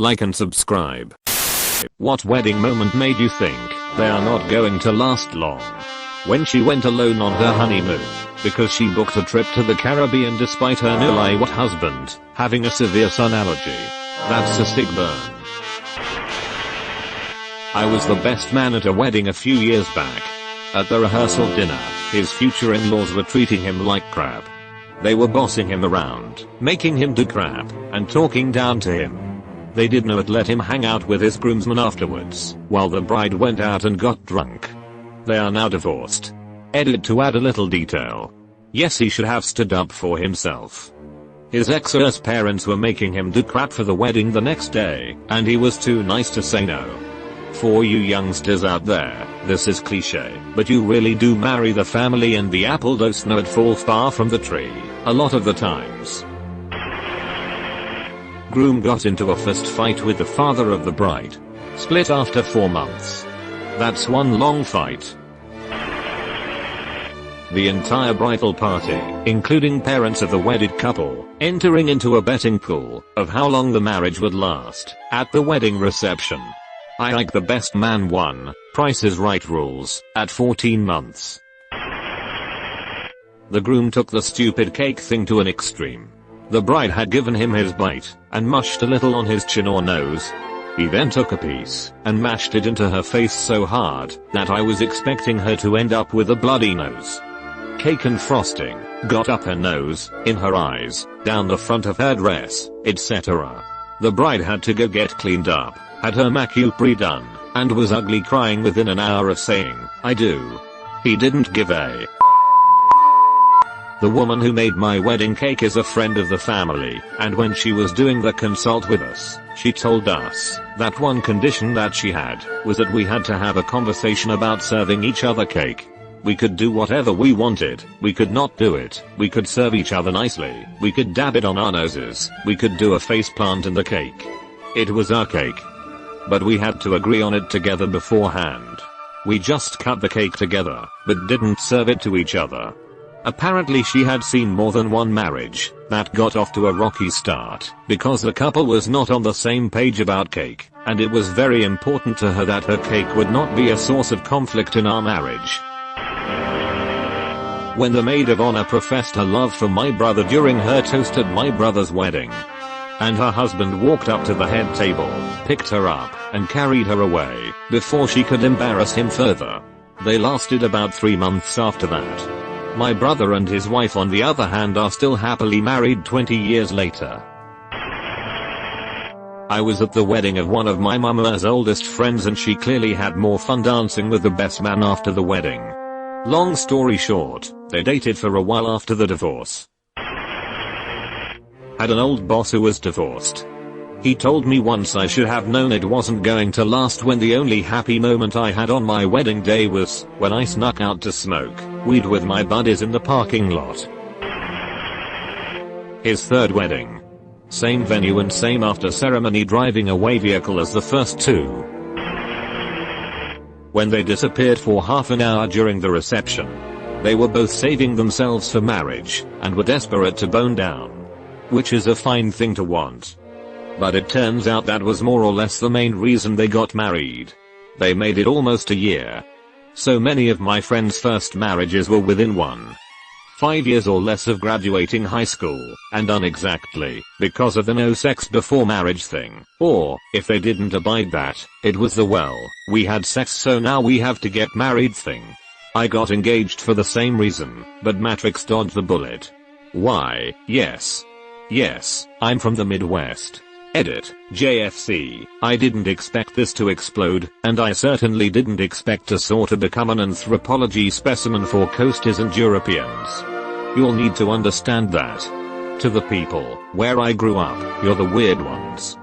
like and subscribe. What wedding moment made you think they are not going to last long? When she went alone on her honeymoon because she booked a trip to the Caribbean despite her newlywed husband having a severe sun allergy. That's a sick burn. I was the best man at a wedding a few years back. At the rehearsal dinner, his future in-laws were treating him like crap. They were bossing him around, making him do crap, and talking down to him. They did not let him hang out with his groomsmen afterwards, while the bride went out and got drunk. They are now divorced. Edit to add a little detail. Yes, he should have stood up for himself. His ex-hers parents were making him do crap for the wedding the next day, and he was too nice to say no. For you youngsters out there, this is cliche, but you really do marry the family and the apple does not fall far from the tree, a lot of the times. Groom got into a fist fight with the father of the bride. Split after 4 months. That's one long fight. The entire bridal party, including parents of the wedded couple, entering into a betting pool of how long the marriage would last at the wedding reception. I like the best man won, Price is Right rules, at 14 months. The groom took the stupid cake thing to an extreme. The bride had given him his bite, and mushed a little on his chin or nose. He then took a piece, and mashed it into her face so hard, that I was expecting her to end up with a bloody nose. Cake and frosting, got up her nose, in her eyes, down the front of her dress, etc. The bride had to go get cleaned up, had her manicure redone, and was ugly crying within an hour of saying, I do. He didn't give a. The woman who made my wedding cake is a friend of the family, and when she was doing the consult with us, she told us that one condition that she had was that we had to have a conversation about serving each other cake. We could do whatever we wanted, we could not do it, we could serve each other nicely, we could dab it on our noses, we could do a face plant in the cake. It was our cake. But we had to agree on it together beforehand. We just cut the cake together, but didn't serve it to each other. Apparently she had seen more than one marriage that got off to a rocky start because the couple was not on the same page about cake, and it was very important to her that her cake would not be a source of conflict in our marriage. When the maid of honor professed her love for my brother during her toast at my brother's wedding, and her husband walked up to the head table, picked her up, and carried her away before she could embarrass him further. They lasted about 3 months after that. My brother and his wife on the other hand are still happily married 20 years later. I was at the wedding of one of my mama's oldest friends and she clearly had more fun dancing with the best man after the wedding. Long story short, they dated for a while after the divorce. Had an old boss who was divorced. He told me once I should have known it wasn't going to last when the only happy moment I had on my wedding day was when I snuck out to smoke weed with my buddies in the parking lot. His third wedding. Same venue and same after ceremony driving away vehicle as the first two. When they disappeared for half an hour during the reception, they were both saving themselves for marriage and were desperate to bone down. Which is a fine thing to want. But it turns out that was more or less the main reason they got married. They made it almost a year. So many of my friends' first marriages were within 1.5 years or less of graduating high school, and done exactly because of the no sex before marriage thing. Or, if they didn't abide that, it was the well, we had sex so now we have to get married thing. I got engaged for the same reason, but Matrix dodged the bullet. Why, yes. Yes, I'm from the Midwest. Edit, JFC, I didn't expect this to explode, and I certainly didn't expect to sort of become an anthropology specimen for coasters and Europeans. You'll need to understand that. To the people where I grew up, you're the weird ones.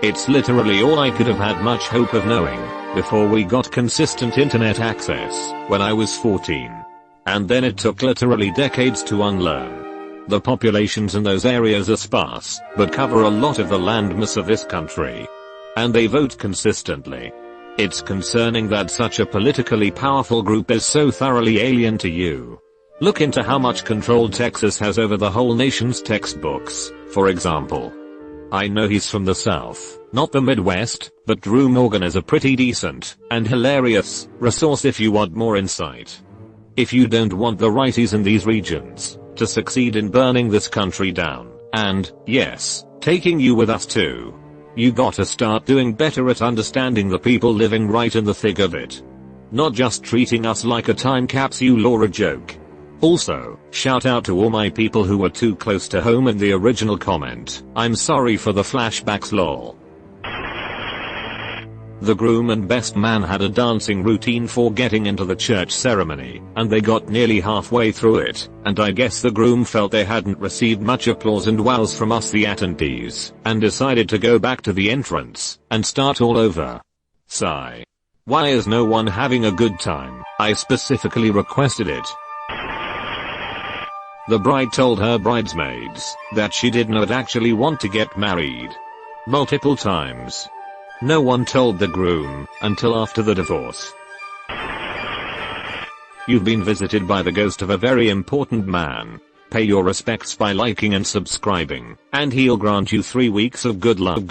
It's literally all I could have had much hope of knowing before we got consistent internet access when I was 14. And then it took literally decades to unlearn. The populations in those areas are sparse, but cover a lot of the landmass of this country. And they vote consistently. It's concerning that such a politically powerful group is so thoroughly alien to you. Look into how much control Texas has over the whole nation's textbooks, for example. I know he's from the South, not the Midwest, but Drew Morgan is a pretty decent and hilarious resource if you want more insight. If you don't want the righties in these regions to succeed in burning this country down, and, yes, taking you with us too, you gotta start doing better at understanding the people living right in the thick of it. Not just treating us like a time capsule or a joke. Also, shout out to all my people who were too close to home in the original comment. I'm sorry for the flashbacks lol. The groom and best man had a dancing routine for getting into the church ceremony, and they got nearly halfway through it, and I guess the groom felt they hadn't received much applause and wows from us the attendees, and decided to go back to the entrance and start all over. Sigh. Why is no one having a good time? I specifically requested it. The bride told her bridesmaids that she did not actually want to get married. Multiple times. No one told the groom until after the divorce. You've been visited by the ghost of a very important man. Pay your respects by liking and subscribing, and he'll grant you 3 weeks of good luck.